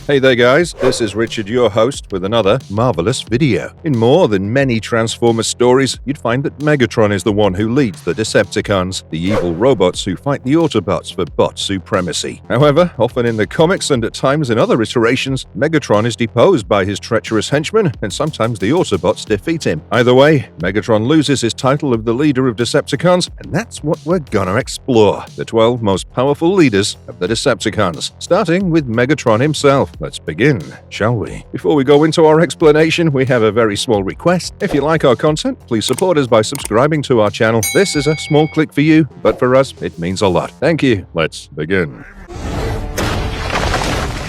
Hey there guys, this is Richard, your host, with another marvelous video. In more than many Transformers stories, you'd find that Megatron is the one who leads the Decepticons, the evil robots who fight the Autobots for bot supremacy. However, often in the comics and at times in other iterations, Megatron is deposed by his treacherous henchmen, and sometimes the Autobots defeat him. Either way, Megatron loses his title of the leader of Decepticons, and that's what we're gonna explore. The 12 most powerful leaders of the Decepticons, starting with Megatron himself. Let's begin, shall we? Before we go into our explanation, we have a very small request. If you like our content, please support us by subscribing to our channel. This is a small click for you, but for us, it means a lot. Thank you. Let's begin.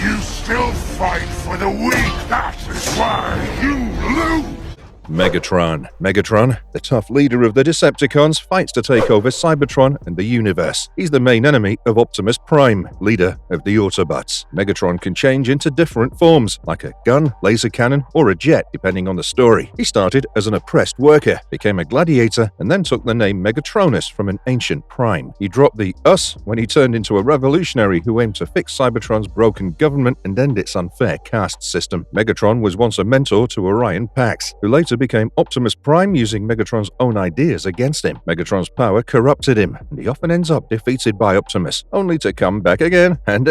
You still fight for the weak. That is why you lose. Megatron. Megatron, the tough leader of the Decepticons, fights to take over Cybertron and the universe. He's the main enemy of Optimus Prime, leader of the Autobots. Megatron can change into different forms, like a gun, laser cannon, or a jet, depending on the story. He started as an oppressed worker, became a gladiator, and then took the name Megatronus from an ancient Prime. He dropped the us when he turned into a revolutionary who aimed to fix Cybertron's broken government and end its unfair caste system. Megatron was once a mentor to Orion Pax, who later became Optimus Prime using Megatron's own ideas against him. Megatron's power corrupted him, and he often ends up defeated by Optimus, only to come back again, and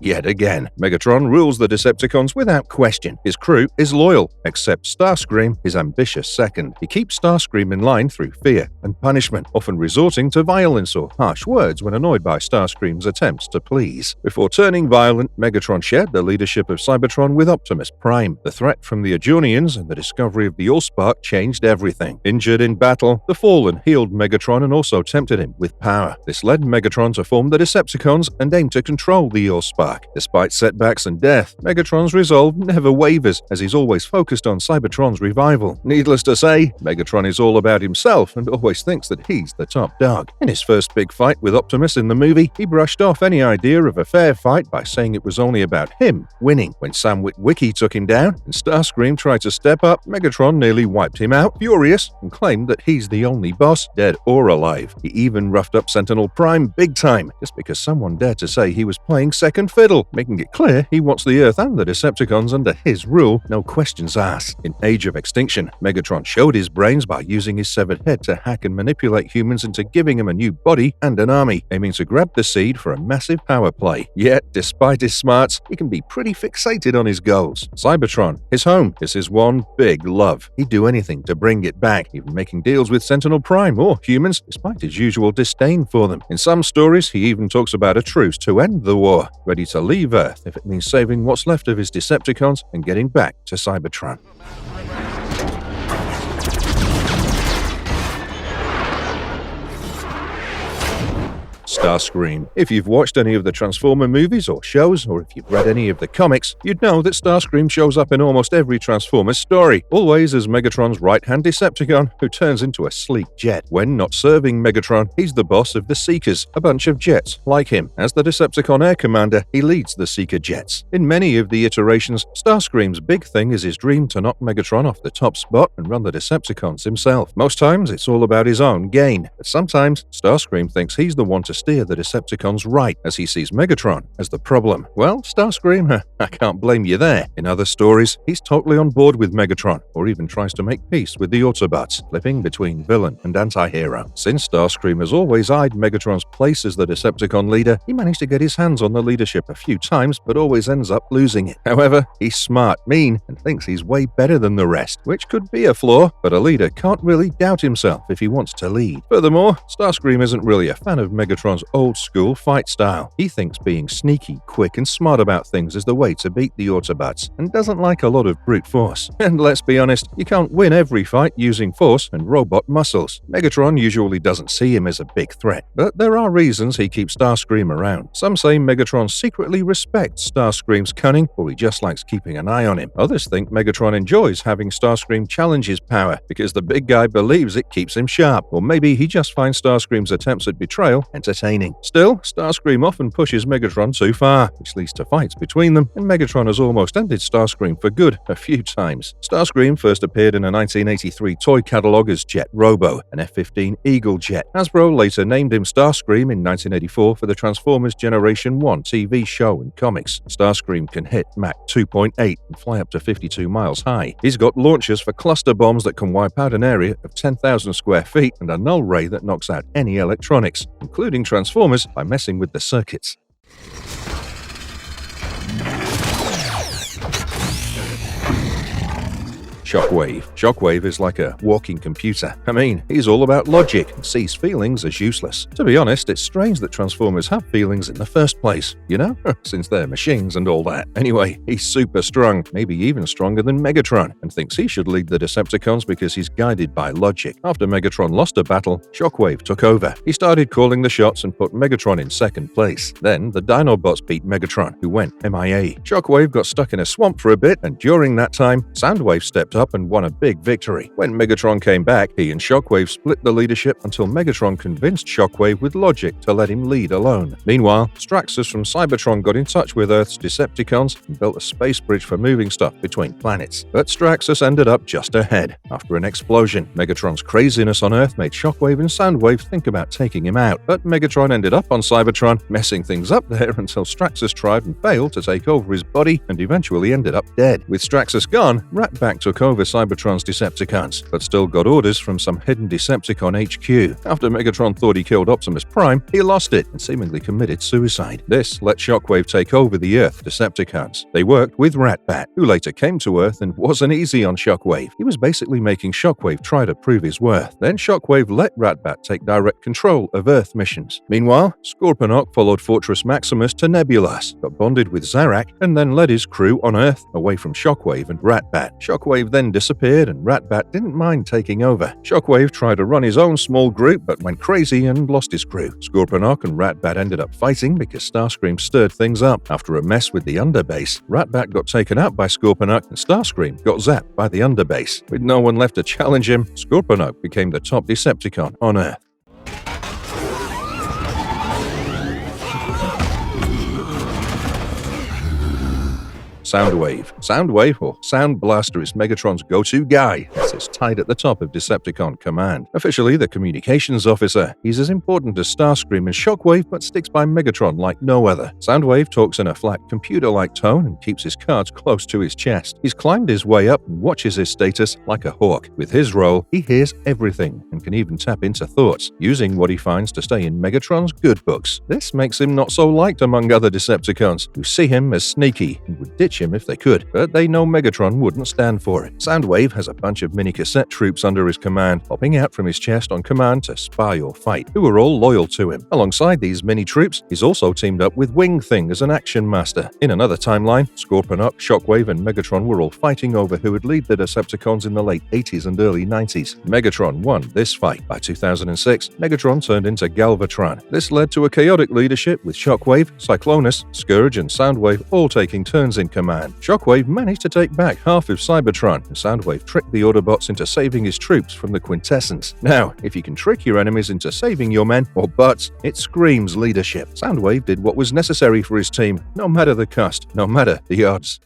yet again. Megatron rules the Decepticons without question. His crew is loyal, except Starscream, his ambitious second. He keeps Starscream in line through fear and punishment, often resorting to violence or harsh words when annoyed by Starscream's attempts to please. Before turning violent, Megatron shared the leadership of Cybertron with Optimus Prime. The threat from the Ajornians and the discovery of the Allspark changed everything. Injured in battle, the Fallen healed Megatron and also tempted him with power. This led Megatron to form the Decepticons and aim to control the Allspark. Despite setbacks and death, Megatron's resolve never wavers, as he's always focused on Cybertron's revival. Needless to say, Megatron is all about himself and always thinks that he's the top dog. In his first big fight with Optimus in the movie, he brushed off any idea of a fair fight by saying it was only about him winning. When Sam Witwicky took him down and Starscream tried to step up, Megatron nearly wiped him out, furious, and claimed that he's the only boss, dead or alive. He even roughed up Sentinel Prime big time, just because someone dared to say he was playing second fiddle, making it clear he wants the Earth and the Decepticons under his rule, no questions asked. In Age of Extinction, Megatron showed his brains by using his severed head to hack and manipulate humans into giving him a new body and an army, aiming to grab the seed for a massive power play. Yet, despite his smarts, he can be pretty fixated on his goals. Cybertron, his home, is his one big love. He'd do anything to bring it back, even making deals with Sentinel Prime or humans, despite his usual disdain for them. In some stories, he even talks about a truce to end the war, ready to leave Earth if it means saving what's left of his Decepticons and getting back to Cybertron. Starscream. If you've watched any of the Transformer movies or shows, or if you've read any of the comics, you'd know that Starscream shows up in almost every Transformers story, always as Megatron's right-hand Decepticon, who turns into a sleek jet. When not serving Megatron, he's the boss of the Seekers, a bunch of jets like him. As the Decepticon Air Commander, he leads the Seeker jets. In many of the iterations, Starscream's big thing is his dream to knock Megatron off the top spot and run the Decepticons himself. Most times, it's all about his own gain, but sometimes, Starscream thinks he's the one to steer the Decepticons right, as he sees Megatron as the problem. Well, Starscream, I can't blame you there. In other stories, he's totally on board with Megatron, or even tries to make peace with the Autobots, flipping between villain and anti-hero. Since Starscream has always eyed Megatron's place as the Decepticon leader, he managed to get his hands on the leadership a few times, but always ends up losing it. However, he's smart, mean, and thinks he's way better than the rest, which could be a flaw, but a leader can't really doubt himself if he wants to lead. Furthermore, Starscream isn't really a fan of Megatron's old-school fight style. He thinks being sneaky, quick, and smart about things is the way to beat the Autobots, and doesn't like a lot of brute force. And let's be honest, you can't win every fight using force and robot muscles. Megatron usually doesn't see him as a big threat, but there are reasons he keeps Starscream around. Some say Megatron secretly respects Starscream's cunning, or he just likes keeping an eye on him. Others think Megatron enjoys having Starscream challenge his power, because the big guy believes it keeps him sharp, or maybe he just finds Starscream's attempts at betrayal entertaining. entertaining. Still, Starscream often pushes Megatron too far, which leads to fights between them, and Megatron has almost ended Starscream for good a few times. Starscream first appeared in a 1983 toy catalog as Jet Robo, an F-15 Eagle jet. Hasbro later named him Starscream in 1984 for the Transformers Generation 1 TV show and comics. Starscream can hit Mach 2.8 and fly up to 52 miles high. He's got launchers for cluster bombs that can wipe out an area of 10,000 square feet and a null ray that knocks out any electronics, including Transformers, by messing with the circuits. Shockwave. Shockwave is like a walking computer. I mean, he's all about logic and sees feelings as useless. To be honest, it's strange that Transformers have feelings in the first place, you know? Since they're machines and all that. Anyway, he's super strong, maybe even stronger than Megatron, and thinks he should lead the Decepticons because he's guided by logic. After Megatron lost a battle, Shockwave took over. He started calling the shots and put Megatron in second place. Then, the Dinobots beat Megatron, who went MIA. Shockwave got stuck in a swamp for a bit, and during that time, Soundwave stepped up and won a big victory. When Megatron came back, he and Shockwave split the leadership until Megatron convinced Shockwave with logic to let him lead alone. Meanwhile, Straxus from Cybertron got in touch with Earth's Decepticons and built a space bridge for moving stuff between planets. But Straxus ended up just ahead. After an explosion, Megatron's craziness on Earth made Shockwave and Soundwave think about taking him out. But Megatron ended up on Cybertron, messing things up there until Straxus tried and failed to take over his body and eventually ended up dead. With Straxus gone, Ratback took over Cybertron's Decepticons, but still got orders from some hidden Decepticon HQ. After Megatron thought he killed Optimus Prime, he lost it and seemingly committed suicide. This let Shockwave take over the Earth Decepticons. They worked with Ratbat, who later came to Earth and wasn't easy on Shockwave. He was basically making Shockwave try to prove his worth. Then Shockwave let Ratbat take direct control of Earth missions. Meanwhile, Scorponok followed Fortress Maximus to Nebulas, got bonded with Zarak, and then led his crew on Earth away from Shockwave and Ratbat. Shockwave then disappeared and Ratbat didn't mind taking over. Shockwave tried to run his own small group but went crazy and lost his crew. Scorponok and Ratbat ended up fighting because Starscream stirred things up. After a mess with the underbase, Ratbat got taken out by Scorponok and Starscream got zapped by the underbase. With no one left to challenge him, Scorponok became the top Decepticon on Earth. Soundwave. Soundwave, or Sound Blaster, is Megatron's go-to guy. It sits tight at the top of Decepticon Command. Officially the communications officer, he's as important as Starscream and Shockwave, but sticks by Megatron like no other. Soundwave talks in a flat, computer-like tone and keeps his cards close to his chest. He's climbed his way up and watches his status like a hawk. With his role, he hears everything and can even tap into thoughts, using what he finds to stay in Megatron's good books. This makes him not so liked among other Decepticons, who see him as sneaky and would ditch him if they could, but they know Megatron wouldn't stand for it. Soundwave has a bunch of mini-cassette troops under his command, popping out from his chest on command to spy or fight, who are all loyal to him. Alongside these mini-troops, he's also teamed up with Wing Thing as an action master. In another timeline, Scorponok, Shockwave, and Megatron were all fighting over who would lead the Decepticons in the late 80s and early 90s. Megatron won this fight. By 2006, Megatron turned into Galvatron. This led to a chaotic leadership with Shockwave, Cyclonus, Scourge, and Soundwave all taking turns in command. Shockwave managed to take back half of Cybertron, and Soundwave tricked the Autobots into saving his troops from the Quintessence. Now, if you can trick your enemies into saving your men or butts, it screams leadership. Soundwave did what was necessary for his team, no matter the cost, no matter the odds.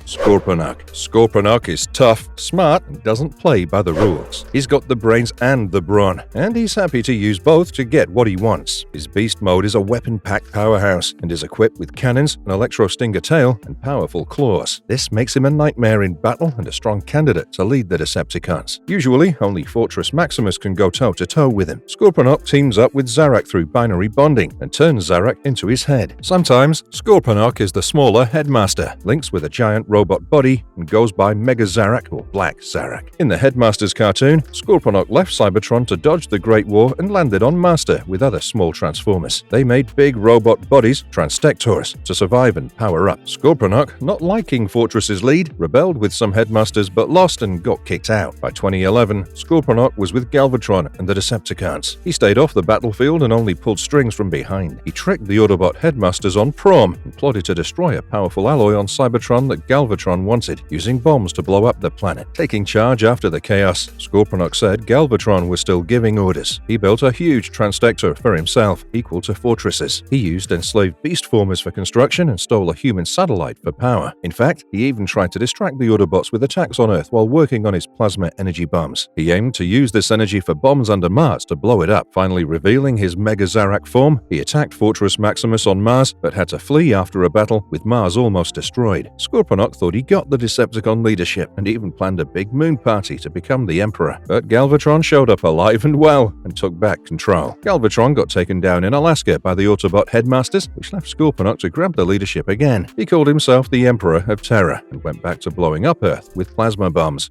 Scorponok. Scorponok is tough, smart, and doesn't play by the rules. He's got the brains and the brawn, and he's happy to use both to get what he wants. His beast mode is a weapon-packed powerhouse, and is equipped with cannons, an electro-stinger tail, and powerful claws. This makes him a nightmare in battle and a strong candidate to lead the Decepticons. Usually, only Fortress Maximus can go toe-to-toe with him. Scorponok teams up with Zarak through binary bonding, and turns Zarak into his head. Sometimes, Scorponok is the smaller headmaster, links with a giant robot body, and goes by Mega Zarak or Black Zarak. In the Headmaster's cartoon, Scorponok left Cybertron to dodge the Great War and landed on Master with other small Transformers. They made big robot bodies, Transtectors, to survive and power up. Scorponok, not liking Fortress's lead, rebelled with some Headmasters but lost and got kicked out. By 2011, Scorponok was with Galvatron and the Decepticons. He stayed off the battlefield and only pulled strings from behind. He tricked the Autobot Headmasters on Prom and plotted to destroy a powerful alloy on Cybertron that Galvatron Galvatron wanted, using bombs to blow up the planet. Taking charge after the chaos, Scorponok said Galvatron was still giving orders. He built a huge transdector for himself, equal to fortresses. He used enslaved beast formers for construction and stole a human satellite for power. In fact, he even tried to distract the Autobots with attacks on Earth while working on his plasma energy bombs. He aimed to use this energy for bombs under Mars to blow it up. Finally revealing his Mega Zarak form, he attacked Fortress Maximus on Mars, but had to flee after a battle with Mars almost destroyed. Scorponok thought he got the Decepticon leadership and even planned a big moon party to become the Emperor. But Galvatron showed up alive and well and took back control. Galvatron got taken down in Alaska by the Autobot headmasters, which left Scorponok to grab the leadership again. He called himself the Emperor of Terror and went back to blowing up Earth with plasma bombs.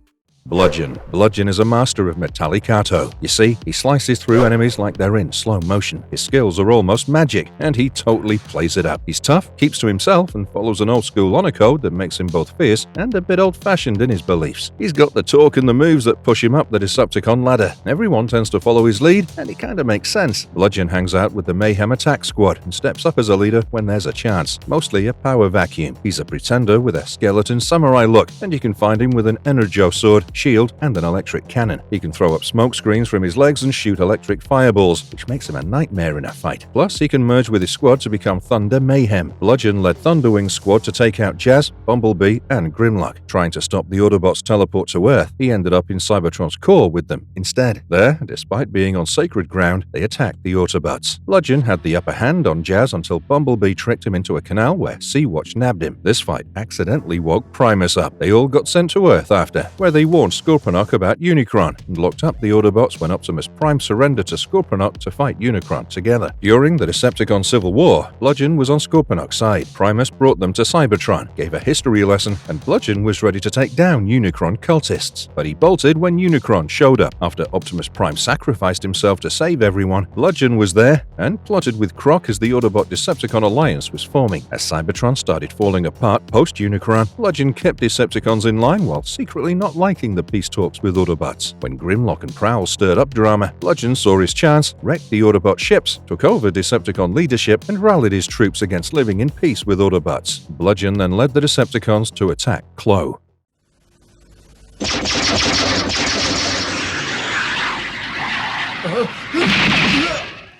Bludgeon. Bludgeon is a master of metallicato. You see, he slices through enemies like they're in slow motion. His skills are almost magic, and he totally plays it up. He's tough, keeps to himself, and follows an old-school honor code that makes him both fierce and a bit old-fashioned in his beliefs. He's got the talk and the moves that push him up the Decepticon ladder. Everyone tends to follow his lead, and it kinda makes sense. Bludgeon hangs out with the Mayhem Attack Squad and steps up as a leader when there's a chance, mostly a power vacuum. He's a pretender with a skeleton samurai look, and you can find him with an Energo sword, shield, and an electric cannon. He can throw up smoke screens from his legs and shoot electric fireballs, which makes him a nightmare in a fight. Plus, he can merge with his squad to become Thunder Mayhem. Bludgeon led Thunderwing's squad to take out Jazz, Bumblebee, and Grimlock. Trying to stop the Autobots' teleport to Earth, he ended up in Cybertron's core with them instead. There, despite being on sacred ground, they attacked the Autobots. Bludgeon had the upper hand on Jazz until Bumblebee tricked him into a canal where Sea-Watch nabbed him. This fight accidentally woke Primus up. They all got sent to Earth after, where they warned Scorponok about Unicron and locked up the Autobots when Optimus Prime surrendered to Scorponok to fight Unicron together. During the Decepticon Civil War, Bludgeon was on Scorponok's side. Primus brought them to Cybertron, gave a history lesson, and Bludgeon was ready to take down Unicron cultists. But he bolted when Unicron showed up. After Optimus Prime sacrificed himself to save everyone, Bludgeon was there and plotted with Croc as the Autobot-Decepticon alliance was forming. As Cybertron started falling apart post-Unicron, Bludgeon kept Decepticons in line while secretly not liking the peace talks with Autobots. When Grimlock and Prowl stirred up drama, Bludgeon saw his chance, wrecked the Autobot ships, took over Decepticon leadership, and rallied his troops against living in peace with Autobots. Bludgeon then led the Decepticons to attack Clo.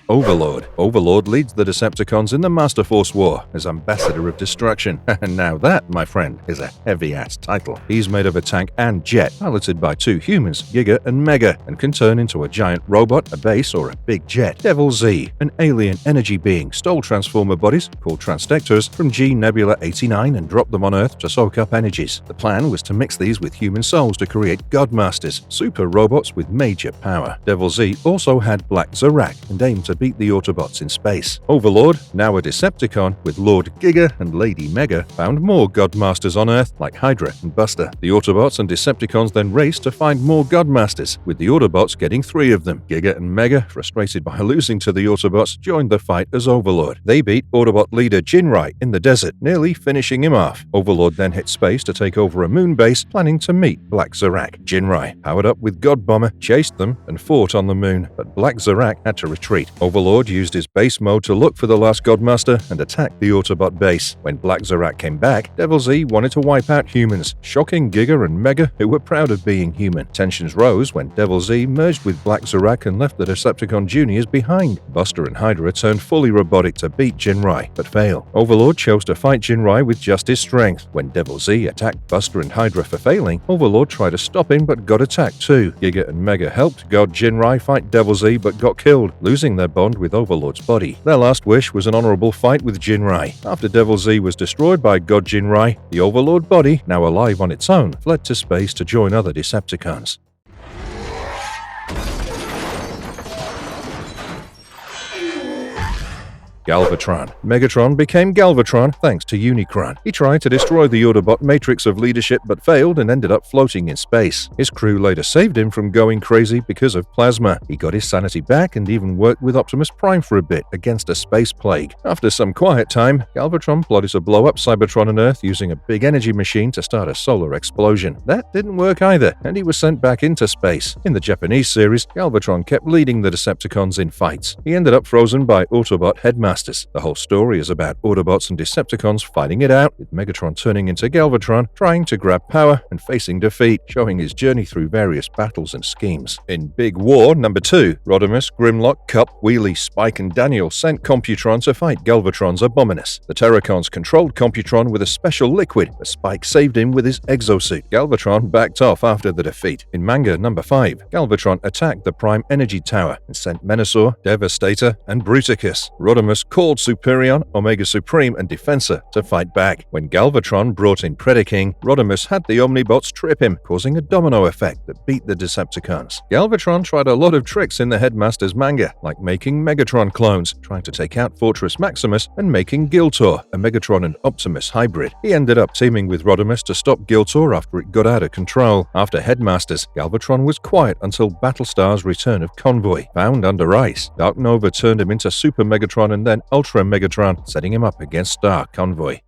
Overlord. Overlord leads the Decepticons in the Master Force War as Ambassador of Destruction. And now that, my friend, is a heavy-ass title. He's made of a tank and jet, piloted by two humans, Giga and Mega, and can turn into a giant robot, a base, or a big jet. Devil Z, an alien energy being, stole Transformer bodies, called Transdectors, from G Nebula 89 and dropped them on Earth to soak up energies. The plan was to mix these with human souls to create Godmasters, super robots with major power. Devil Z also had Black Zarak and aimed to beat the Autobots in space. Overlord, now a Decepticon with Lord Giga and Lady Mega, found more Godmasters on Earth like Hydra and Buster. The Autobots and Decepticons then raced to find more Godmasters, with the Autobots getting 3 of them. Giga and Mega, frustrated by losing to the Autobots, joined the fight as Overlord. They beat Autobot leader Jinrai in the desert, nearly finishing him off. Overlord then hit space to take over a moon base, planning to meet Black Zarak. Jinrai, powered up with God Bomber, chased them and fought on the moon, but Black Zarak had to retreat. Overlord used his base mode to look for the last Godmaster and attack the Autobot base. When Black Zarak came back, Devil Z wanted to wipe out humans, shocking Giga and Mega, who were proud of being human. Tensions rose when Devil Z merged with Black Zarak and left the Decepticon Juniors behind. Buster and Hydra turned fully robotic to beat Jinrai, but failed. Overlord chose to fight Jinrai with just his strength. When Devil Z attacked Buster and Hydra for failing, Overlord tried to stop him but got attacked too. Giga and Mega helped God Jinrai fight Devil Z but got killed, losing their bond with Overlord's body. Their last wish was an honorable fight with Jinrai. After Devil Z was destroyed by God Jinrai, the Overlord body, now alive on its own, fled to space to join other Decepticons. Galvatron. Megatron became Galvatron thanks to Unicron. He tried to destroy the Autobot matrix of leadership but failed and ended up floating in space. His crew later saved him from going crazy because of plasma. He got his sanity back and even worked with Optimus Prime for a bit against a space plague. After some quiet time, Galvatron plotted to blow up Cybertron and Earth using a big energy machine to start a solar explosion. That didn't work either, and he was sent back into space. In the Japanese series, Galvatron kept leading the Decepticons in fights. He ended up frozen by Autobot headmasters. Headmasters. The whole story is about Autobots and Decepticons fighting it out, with Megatron turning into Galvatron, trying to grab power and facing defeat, showing his journey through various battles and schemes. In Big War number 2, Rodimus, Grimlock, Cup, Wheelie, Spike, and Daniel sent Computron to fight Galvatron's Abominus. The Terracons controlled Computron with a special liquid, but Spike saved him with his exosuit. Galvatron backed off after the defeat. In manga number 5, Galvatron attacked the Prime Energy Tower and sent Menasor, Devastator, and Bruticus. Rodimus called Superion, Omega Supreme, and Defensor to fight back. When Galvatron brought in Predaking, Rodimus had the Omnibots trip him, causing a domino effect that beat the Decepticons. Galvatron tried a lot of tricks in the Headmasters manga, like making Megatron clones, trying to take out Fortress Maximus, and making Giltor, a Megatron and Optimus hybrid. He ended up teaming with Rodimus to stop Giltor after it got out of control. After Headmasters, Galvatron was quiet until Battlestar's Return of Convoy. Found under ice, Dark Nova turned him into Super Megatron and then Ultra Megatron, setting him up against Star Convoy.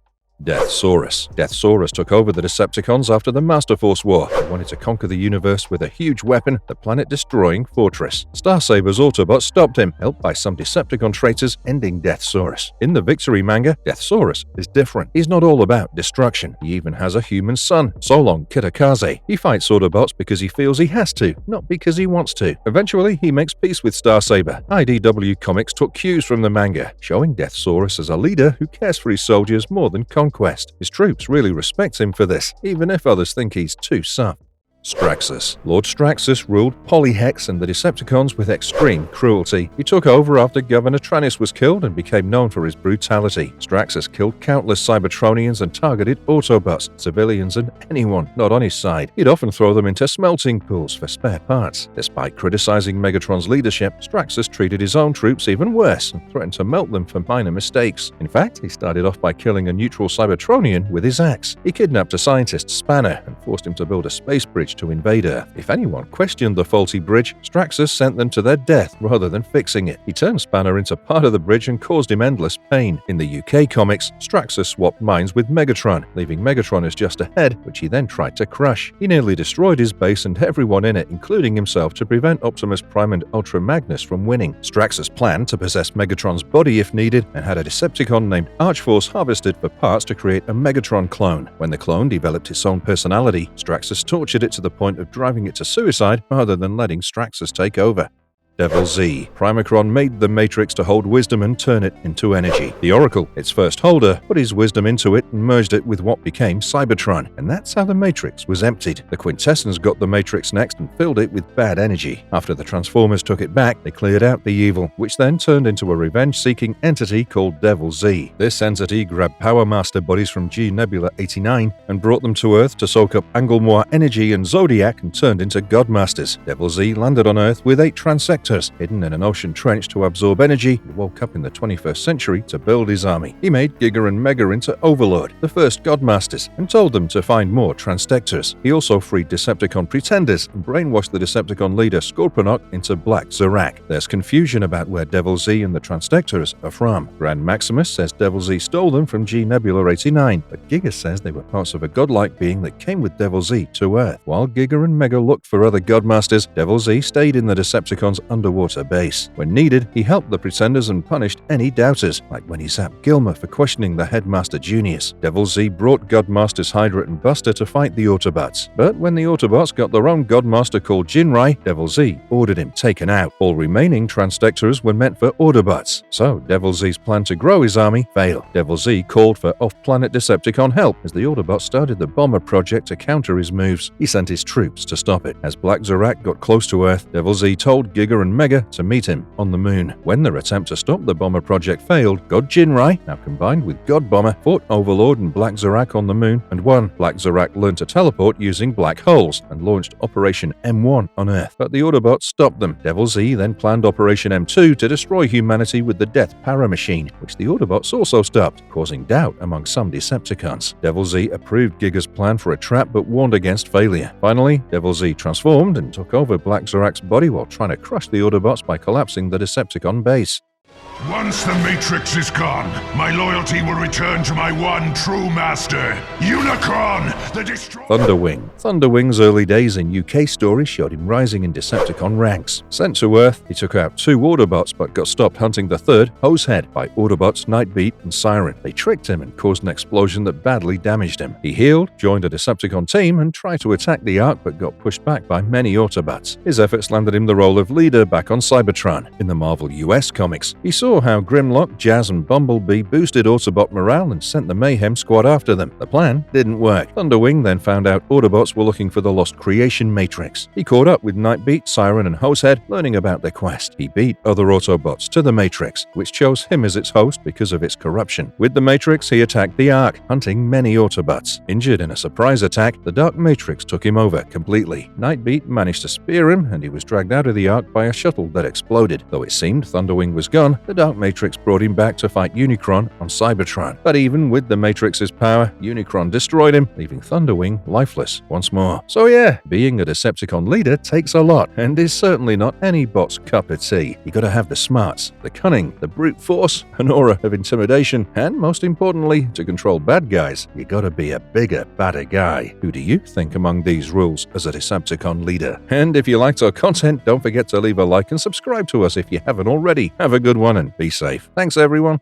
Deathsaurus. Deathsaurus took over the Decepticons after the Master Force War. He wanted to conquer the universe with a huge weapon, the planet-destroying Fortress. Starsaber's Autobots stopped him, helped by some Decepticon traitors, ending Deathsaurus. In the Victory manga, Deathsaurus is different. He's not all about destruction. He even has a human son, Solon Kitakaze. He fights Autobots because he feels he has to, not because he wants to. Eventually, he makes peace with Starsaber. IDW Comics took cues from the manga, showing Deathsaurus as a leader who cares for his soldiers more than conquest. His troops really respect him for this, even if others think he's too soft. Straxus. Lord Straxus ruled Polyhex and the Decepticons with extreme cruelty. He took over after Governor Trannis was killed and became known for his brutality. Straxus killed countless Cybertronians and targeted Autobots, civilians, and anyone not on his side. He'd often throw them into smelting pools for spare parts. Despite criticizing Megatron's leadership, Straxus treated his own troops even worse and threatened to melt them for minor mistakes. In fact, he started off by killing a neutral Cybertronian with his axe. He kidnapped a scientist, Spanner, and forced him to build a space bridge to invade Earth. If anyone questioned the faulty bridge, Straxus sent them to their death rather than fixing it. He turned Spanner into part of the bridge and caused him endless pain. In the UK comics, Straxus swapped minds with Megatron, leaving Megatron as just a head, which he then tried to crush. He nearly destroyed his base and everyone in it, including himself, to prevent Optimus Prime and Ultra Magnus from winning. Straxus planned to possess Megatron's body if needed, and had a Decepticon named Archforce harvested for parts to create a Megatron clone. When the clone developed its own personality, Straxus tortured it to the point of driving it to suicide rather than letting Straxus take over. Devil Z. Primacron made the Matrix to hold wisdom and turn it into energy. The Oracle, its first holder, put his wisdom into it and merged it with what became Cybertron, and that's how the Matrix was emptied. The Quintessence got the Matrix next and filled it with bad energy. After the Transformers took it back, they cleared out the evil, which then turned into a revenge-seeking entity called Devil Z. This entity grabbed Power Master bodies from G Nebula 89 and brought them to Earth to soak up Anglemoir energy and Zodiac and turned into Godmasters. Devil Z landed on Earth with 8 transectors, hidden in an ocean trench to absorb energy. He woke up in the 21st century to build his army. He made Giga and Mega into Overlord, the first Godmasters, and told them to find more Transdectors. He also freed Decepticon pretenders and brainwashed the Decepticon leader Scorponok into Black Zorak. There's confusion about where Devil Z and the Transdectors are from. Grand Maximus says Devil Z stole them from G Nebula 89, but Giga says they were parts of a godlike being that came with Devil Z to Earth. While Giga and Mega looked for other Godmasters, Devil Z stayed in the Decepticons' underwater base. When needed, he helped the Pretenders and punished any doubters, like when he zapped Gilmer for questioning the Headmaster Juniors. Devil Z brought Godmasters Hydra and Buster to fight the Autobots. But when the Autobots got their own Godmaster called Jinrai, Devil Z ordered him taken out. All remaining Transdectors were meant for Autobots, so Devil Z's plan to grow his army failed. Devil Z called for off-planet Decepticon help as the Autobots started the Bomber Project to counter his moves. He sent his troops to stop it. As Black Zorak got close to Earth, Devil Z told Giga and Mega to meet him on the moon. When their attempt to stop the Bomber Project failed, God Jinrai, now combined with God Bomber, fought Overlord and Black Zorak on the moon and won. Black Zorak learned to teleport using black holes and launched Operation M1 on Earth, but the Autobots stopped them. Devil Z then planned Operation M2 to destroy humanity with the Death Paramachine, which the Autobots also stopped, causing doubt among some Decepticons. Devil Z approved Giga's plan for a trap but warned against failure. Finally, Devil Z transformed and took over Black Zorak's body while trying to crush the Autobots by collapsing the Decepticon base. Once the Matrix is gone, my loyalty will return to my one true master, Unicron, the Destroyer. Thunderwing. Thunderwing's early days in UK stories showed him rising in Decepticon ranks. Sent to Earth, he took out 2 Autobots but got stopped hunting the third, Hosehead, by Autobots Nightbeat and Siren. They tricked him and caused an explosion that badly damaged him. He healed, joined a Decepticon team, and tried to attack the Ark but got pushed back by many Autobots. His efforts landed him the role of leader back on Cybertron. In the Marvel US comics, he saw how Grimlock, Jazz, and Bumblebee boosted Autobot morale and sent the Mayhem Squad after them. The plan didn't work. Thunderwing then found out Autobots were looking for the lost creation Matrix. He caught up with Nightbeat, Siren, and Hosehead, learning about their quest. He beat other Autobots to the Matrix, which chose him as its host because of its corruption. With the Matrix, he attacked the Ark, hunting many Autobots. Injured in a surprise attack, the Dark Matrix took him over completely. Nightbeat managed to spear him, and he was dragged out of the Ark by a shuttle that exploded. Though it seemed Thunderwing was gone, the Dark Matrix brought him back to fight Unicron on Cybertron. But even with the Matrix's power, Unicron destroyed him, leaving Thunderwing lifeless once more. So yeah, being a Decepticon leader takes a lot, and is certainly not any bot's cup of tea. You gotta have the smarts, the cunning, the brute force, an aura of intimidation, and most importantly, to control bad guys, you gotta be a bigger, badder guy. Who do you think among these rules as a Decepticon leader? And if you liked our content, don't forget to leave a like and subscribe to us if you haven't already. Have a good one and be safe. Thanks, everyone.